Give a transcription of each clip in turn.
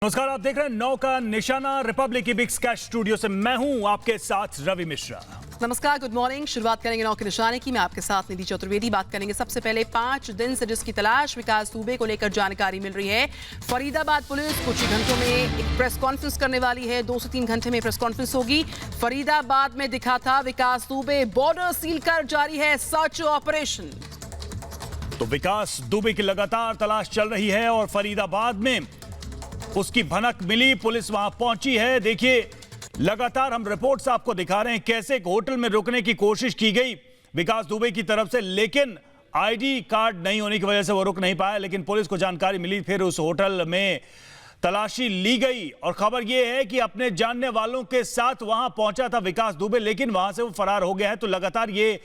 नमस्कार, आप देख रहे हैं 9 का निशाना रिपब्लिक की बिग स्कैश स्टूडियो से। मैं हूं आपके साथ रवि मिश्रा। नमस्कार, गुड मॉर्निंग। शुरुआत करेंगे 9 के निशाने की। मैं आपके साथ निधि चतुर्वेदी। बात करेंगे सबसे पहले 5 दिन से जिसकी तलाश विकास दुबे को लेकर जानकारी मिल रही है। फरीदाबाद पुलिस कुछ ही घंटों में एक प्रेस कॉन्फ्रेंस करने वाली है। 2 से 3 घंटे में प्रेस कॉन्फ्रेंस होगी। फरीदाबाद में दिखा था विकास दुबे। बॉर्डर सील कर जारी है सर्च ऑपरेशन। तो विकास दुबे की लगातार तलाश चल रही है और फरीदाबाद में उसकी भनक मिली, पुलिस वहां पहुंची है। देखिए, लगातार हम रिपोर्ट्स आपको दिखा रहे हैं कैसे एक होटल में रुकने की कोशिश की गई विकास दुबे की तरफ से, लेकिन आईडी कार्ड नहीं होने की वजह से वो रुक नहीं पाया। लेकिन पुलिस को जानकारी मिली, फिर उस होटल में तलाशी ली गई और खबर यह है कि अपने जानने वालों के साथ वहां पहुंचा था विकास दुबे, लेकिन वहां से वो फरार हो गया है। तो लगातार ये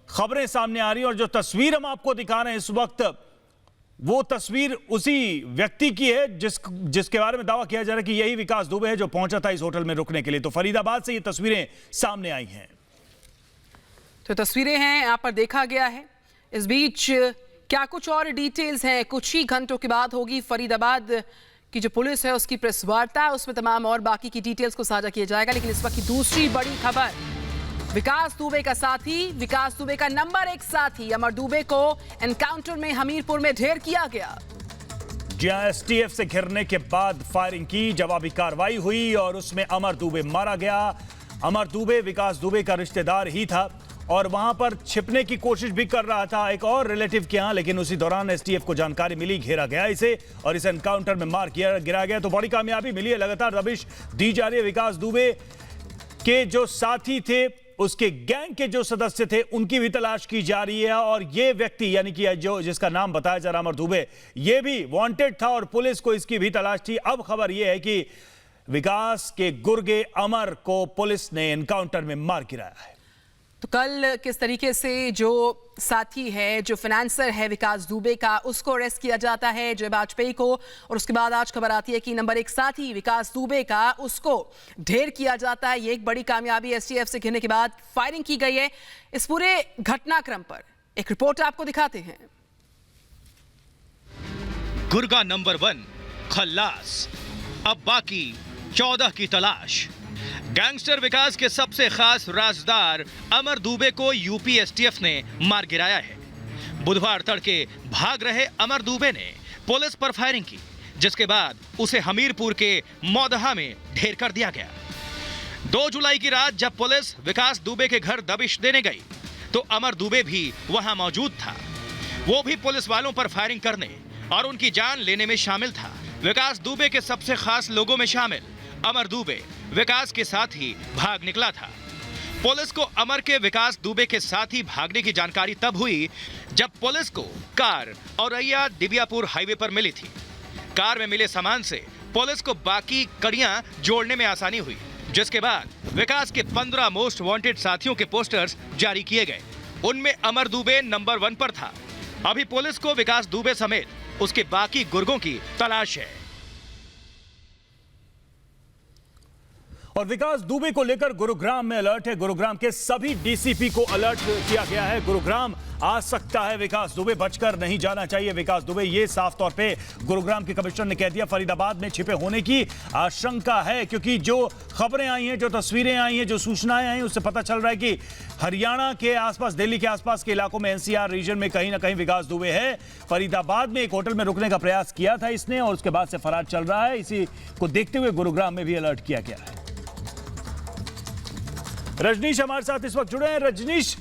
खबरें सामने आ रही हैं और जो तस्वीर हम आपको दिखा रहे हैं इस वक्त, वो तस्वीर उसी व्यक्ति की है जिसके बारे में दावा किया जा रहा है कि यही विकास दुबे है जो पहुंचा था इस होटल में रुकने के लिए। तो फरीदाबाद से ये तस्वीरें सामने आई हैं। तो तस्वीरें हैं, यहाँ पर देखा गया है। इस बीच क्या कुछ और डिटेल्स हैं, कुछ ही घंटों के बाद होगी फरीदाबाद की जो पुलिस है उसकी प्रेस वार्ता, उसमें तमाम और बाकी की डिटेल्स को साझा किया जाएगा। लेकिन इस वक्त की दूसरी बड़ी खबर, विकास दुबे का साथी, विकास दुबे का नंबर 1 साथी अमर दुबे को एनकाउंटर में हमीरपुर में ढेर किया गया। एसटीएफ से घिरने के बाद फायरिंग की, जवाबी कार्रवाई हुई और उसमें अमर दुबे मारा गया। अमर दुबे विकास दुबे का रिश्तेदार ही था और वहां पर छिपने की कोशिश भी कर रहा था एक और रिलेटिव के यहां, लेकिन उसी दौरान एसटीएफ को जानकारी मिली, घेरा गया इसे और इस एनकाउंटर में मार किया गिरा गया। तो बड़ी कामयाबी मिली है। लगातार दबिश दी जा रही है। विकास दुबे के जो साथी थे, उसके गैंग के जो सदस्य थे, उनकी भी तलाश की जा रही है और ये व्यक्ति यानी कि जो जिसका नाम बताया जा रहा अमर दुबे, ये भी वांटेड था और पुलिस को इसकी भी तलाश थी। अब खबर ये है कि विकास के गुर्गे अमर को पुलिस ने एनकाउंटर में मार गिराया है। तो कल किस तरीके से जो साथी है, जो फाइनेंसर है विकास दुबे का, उसको अरेस्ट किया जाता है जय वाजपेयी को, और उसके बाद आज खबर आती है कि नंबर 1 साथी विकास दुबे का, उसको ढेर किया जाता है। ये एक बड़ी कामयाबी। एसटीएफ से घिरने के बाद फायरिंग की गई है। इस पूरे घटनाक्रम पर एक रिपोर्ट आपको दिखाते हैं। गुर्गा नंबर 1 खल्लास, अब बाकी 14 की तलाश। गैंगस्टर विकास के सबसे खास राजदार अमर दुबे को यूपी एसटीएफ ने मार गिराया है। बुधवार तड़के भाग रहे अमर दुबे ने पुलिस पर फायरिंग की, जिसके बाद उसे हमीरपुर के मौदहा में ढेर कर दिया गया। 2 जुलाई की रात जब पुलिस विकास दुबे के घर दबिश देने गई तो अमर दुबे भी वहां मौजूद था। वो भी पुलिस वालों पर फायरिंग करने और उनकी जान लेने में शामिल था। विकास दुबे के सबसे खास लोगों में शामिल अमर दुबे विकास के साथ ही भाग निकला था। पुलिस को अमर के विकास दुबे के साथ ही भागने की जानकारी तब हुई जब पुलिस को कार औरैया दिव्यापुर हाईवे पर मिली थी। कार में मिले सामान से पुलिस को बाकी कड़ियां जोड़ने में आसानी हुई, जिसके बाद विकास के 15 मोस्ट वांटेड साथियों के पोस्टर्स जारी किए गए। उनमें अमर दुबे नंबर 1 पर था। अभी पुलिस को विकास दुबे समेत उसके बाकी गुर्गों की तलाश है। और विकास दुबे को लेकर गुरुग्राम में अलर्ट है। गुरुग्राम के सभी डीसीपी को अलर्ट किया गया है। गुरुग्राम आ सकता है विकास दुबे, बचकर नहीं जाना चाहिए विकास दुबे, ये साफ तौर पे गुरुग्राम के कमिश्नर ने कह दिया। फरीदाबाद में छिपे होने की आशंका है क्योंकि जो खबरें आई हैं, जो तस्वीरें आई हैं, जो सूचनाएं आई हैं, उससे पता चल रहा है कि हरियाणा के आसपास, दिल्ली के आसपास के इलाकों में, एनसीआर रीजन में कहीं ना कहीं विकास दुबे है। फरीदाबाद में एक होटल में रुकने का प्रयास किया था इसने और उसके बाद से फरार चल रहा है। इसी को देखते हुए गुरुग्राम में भी अलर्ट किया गया है। रजनीश हमारे साथ इस वक्त जुड़े हैं। रजनीश,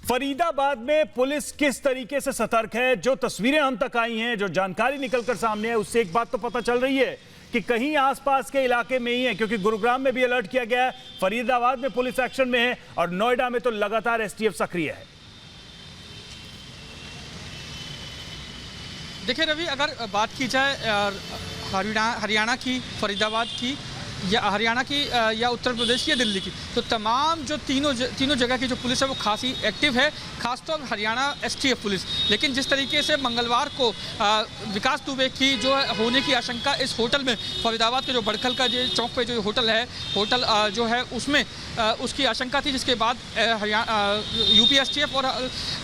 फरीदाबाद में पुलिस किस तरीके से सतर्क है? जो तस्वीरें हम तक आई हैं, जो जानकारी निकलकर सामने है, उससे एक बात तो पता चल रही है कि कहीं आसपास के इलाके में ही है, क्योंकि गुरुग्राम में भी अलर्ट किया गया है, फरीदाबाद में पुलिस एक्शन में है और नोएडा में तो लगातार एसटीएफ सक्रिय है। देखिए रवि, अगर बात की जाए हरियाणा की, फरीदाबाद की, या हरियाणा की या उत्तर प्रदेश की या दिल्ली की, तो तमाम जो तीनों जगह की जो पुलिस है वो खासी एक्टिव है, खासतौर हरियाणा STF पुलिस। लेकिन जिस तरीके से मंगलवार को विकास दुबे की जो होने की आशंका इस होटल में, फरीदाबाद के जो बड़खल का जो चौक पे जो होटल है, होटल जो है उसमें उसकी आशंका थी, जिसके बाद हरियाणा UP STF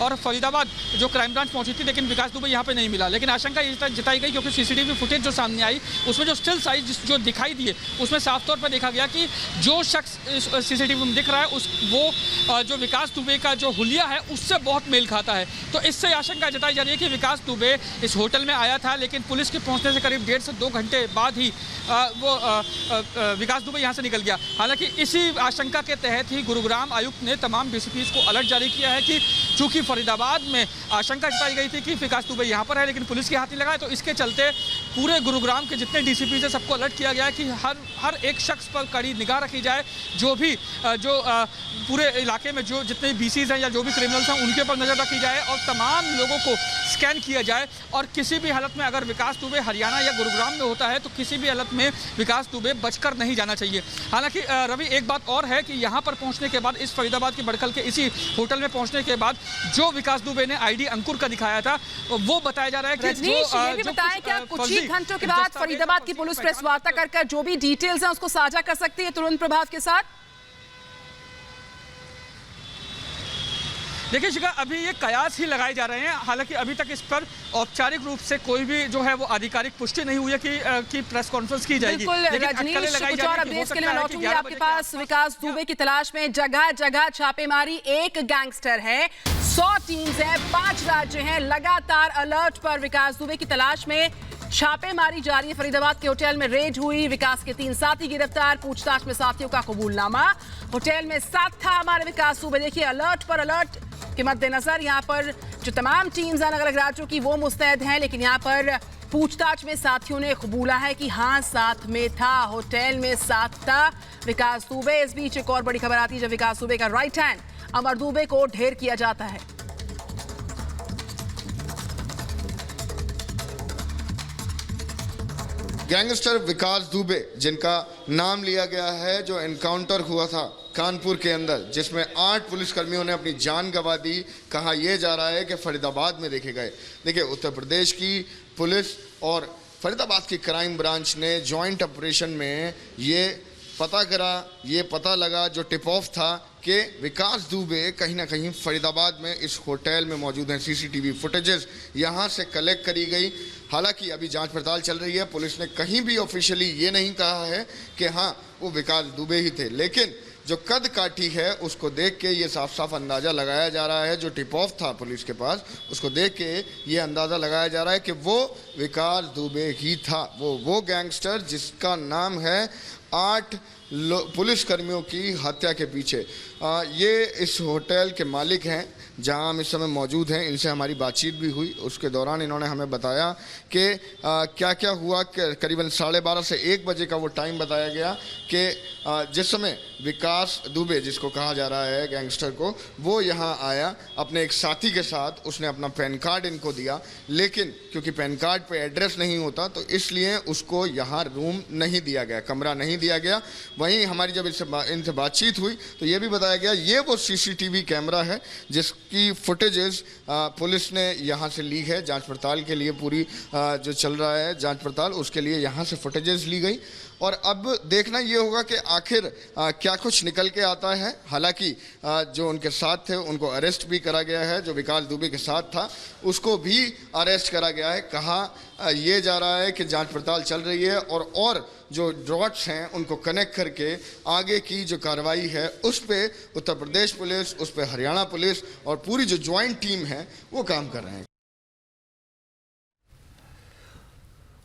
और फरीदाबाद जो क्राइम ब्रांच पहुंची थी, लेकिन विकास दुबे यहाँ पे नहीं मिला। लेकिन आशंका ये जताई गई क्योंकि CCTV फुटेज जो सामने आई उसमें जो स्टिल्स आई जो दिखाई दिए उसमें साफ तौर पर देखा गया कि जो शख्स CCTV में दिख रहा है वो जो विकास दुबे का जो हुलिया है उससे बहुत मेल खाता है। तो इससे आशंका जताई जा रही है कि विकास दुबे इस होटल में आया था, लेकिन पुलिस के पहुंचने से करीब 1.5 से 2 घंटे बाद ही वो विकास दुबे यहाँ से निकल गया। हालांकि इसी आशंका के तहत ही गुरुग्राम आयुक्त ने तमाम DCPs को अलर्ट जारी किया है कि चूंकि फरीदाबाद में आशंका जताई गई थी कि विकास दुबे यहाँ पर है, लेकिन पुलिस के हाथ नहीं लगा है, तो इसके चलते पूरे गुरुग्राम के जितने DCPs हैं सबको अलर्ट किया गया है कि हर एक शख्स पर कड़ी निगाह रखी जाए। जो भी पूरे इलाके में जो जितने BCs हैं या जो भी क्रिमिनल्स हैं उनके ऊपर नज़र रखी जाए और तमाम लोगों को स्कैन किया जाए। और किसी भी हालत में अगर विकास दुबे हरियाणा या गुरुग्राम में होता है तो किसी भी हालत में विकास दुबे बचकर नहीं जाना चाहिए। हालांकि रवि, एक बात और है कि यहाँ पर पहुँचने के बाद, इस फरीदाबाद के बड़खल के इसी होटल में पहुँचने के बाद जो विकास दुबे ने ID अंकुर का दिखाया था वो बताया जा रहा है कि कुछ ही घंटों के बाद फरीदाबाद की पुलिस प्रेस वार्ता कर जो भी डिटेल्स हैं उसको साझा कर सकती है तुरंत प्रभाव के साथ। देखिए शिखा, अभी ये कयास ही लगाए जा रहे हैं। हालांकि अभी तक इस पर औपचारिक रूप से कोई भी जो है वो आधिकारिक पुष्टि नहीं हुई है कि प्रेस कॉन्फ्रेंस की जाएगी। रजनीश, कुछ और अपडेट्स के लिए मैं लौटूंगी आपके पास। विकास दुबे की तलाश में जगह जगह छापेमारी, एक गैंगस्टर है, 100 टीम्स हैं, 5 राज्य हैं, लगातार अलर्ट पर विकास दुबे की तलाश में छापेमारी जारी है। फरीदाबाद के होटल में रेड हुई, विकास के 3 साथी गिरफ्तार, पूछताछ में साथियों का कबूलनामा। होटल में साथ था हमारे विकास दुबे। देखिए अलर्ट पर अलर्ट के मद्देनजर यहाँ पर जो तमाम टीम्स अलग अलग राज्यों की वो मुस्तैद हैं, लेकिन यहाँ पर पूछताछ में साथियों ने कबूला है कि हाँ साथ में था, होटल में साथ था विकास दुबे। इस बीच एक और बड़ी खबर आती है जब विकास दुबे का राइट हैंड अमर दुबे को ढेर किया जाता है। गैंगस्टर विकास दुबे, जिनका नाम लिया गया है, जो एनकाउंटर हुआ था कानपुर के अंदर जिसमें 8 पुलिसकर्मियों ने अपनी जान गंवा दी, कहा यह जा रहा है कि फरीदाबाद में देखे गए। देखिए उत्तर प्रदेश की पुलिस और फरीदाबाद की क्राइम ब्रांच ने जॉइंट ऑपरेशन में ये पता करा, ये पता लगा, जो टिप ऑफ था कि विकास दुबे कहीं ना कहीं फरीदाबाद में इस होटल में मौजूद हैं। CCTV फुटेजेस यहाँ से कलेक्ट करी गई। हालांकि अभी जांच पड़ताल चल रही है। पुलिस ने कहीं भी ऑफिशियली ये नहीं कहा है कि हाँ वो विकास दुबे ही थे, लेकिन जो कद काठी है उसको देख के ये साफ साफ अंदाज़ा लगाया जा रहा है, जो टिप ऑफ था पुलिस के पास उसको देख के ये अंदाज़ा लगाया जा रहा है कि वो विकास दुबे ही था, वो गैंगस्टर जिसका नाम है 8 पुलिसकर्मियों की हत्या के पीछे। ये इस होटल के मालिक हैं जहां हम इस समय मौजूद हैं। इनसे हमारी बातचीत भी हुई, उसके दौरान इन्होंने हमें बताया कि क्या क्या हुआ। करीबन 12:30 से 1 बजे का वो टाइम बताया गया कि जिस समय विकास दुबे, जिसको कहा जा रहा है गैंगस्टर को, वो यहाँ आया अपने एक साथी के साथ। उसने अपना पैन कार्ड इनको दिया, लेकिन क्योंकि पैन कार्ड पे एड्रेस नहीं होता तो इसलिए उसको यहाँ रूम नहीं दिया गया, कमरा नहीं दिया गया। वहीं हमारी जब इनसे बातचीत हुई तो ये भी बताया गया ये वो CCTV कैमरा है जिसकी फुटेजेस पुलिस ने यहाँ से ली है। जांच पड़ताल के लिए पूरी जो चल रहा है जांच पड़ताल, उसके लिए यहाँ से फुटेजेस ली गई और अब देखना ये होगा कि आखिर क्या कुछ निकल के आता है। हालांकि जो उनके साथ थे उनको अरेस्ट भी करा गया है, जो विकास दुबे के साथ था उसको भी अरेस्ट करा गया है। कहा ये जा रहा है कि जांच पड़ताल चल रही है और जो डॉट्स हैं उनको कनेक्ट करके आगे की जो कार्रवाई है उस पे उत्तर प्रदेश पुलिस, उस पे हरियाणा पुलिस और पूरी जो ज्वाइंट टीम है वो काम कर रहे हैं।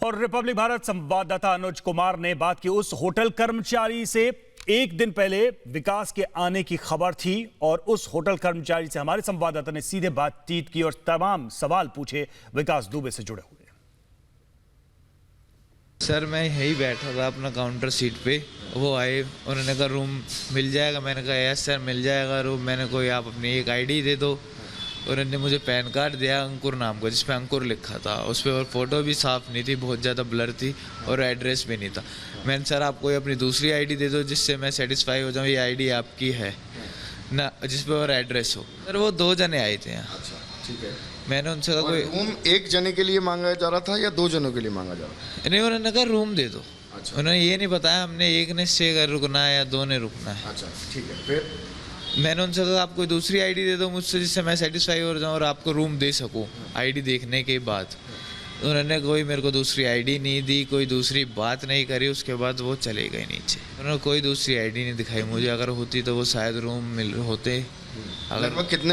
और रिपब्लिक भारत संवाददाता अनुज कुमार ने बात की उस होटल कर्मचारी से। एक दिन पहले विकास के आने की खबर थी और उस होटल कर्मचारी से हमारे संवाददाता ने सीधे बातचीत की और तमाम सवाल पूछे विकास दुबे से जुड़े हुए। सर मैं यही बैठा था अपना काउंटर सीट पे, वो आए, उन्होंने कहा रूम मिल जाएगा। मैंने कहा यस सर मिल जाएगा रूम। मैंने कोई आप अपनी एक ID दे दो। उन्होंने मुझे पैन कार्ड दिया अंकुर नाम का, जिस पे अंकुर लिखा था। उस पर और फ़ोटो भी साफ़ नहीं थी, बहुत ज़्यादा ब्लर थी और एड्रेस भी नहीं था। मैंने सर आप कोई अपनी दूसरी आईडी दे दो जिससे मैं सेटिस्फाई हो जाऊँ, ये आईडी आपकी है ना, जिस पे और एड्रेस हो। सर वो 2 जने आए थे यहाँ। ठीक है। मैंने उनसे कहा कोई रूम एक जने के लिए मांगा जा रहा था या 2 जनों के लिए मांगा जा रहा था? नहीं, उन्होंने कहा रूम दे दो। उन्होंने ये नहीं बताया हमने एक ने स्टे कर रुकना है या 2 ने रुकना है। अच्छा ठीक है। फिर मैंने उनसे कहा आप कोई दूसरी आईडी दे दो मुझसे, जिससे मैं सेटिस्फाई हो जाऊँ और आपको रूम दे सकूँ आईडी देखने के बाद। उन्होंने कोई मेरे को दूसरी आईडी नहीं दी, कोई दूसरी बात नहीं करी। उसके बाद वो चले गए नीचे। उन्होंने कोई दूसरी आईडी नहीं दिखाई मुझे। अगर होती तो वो शायद रूम मिल होते। अगर लगभग कितने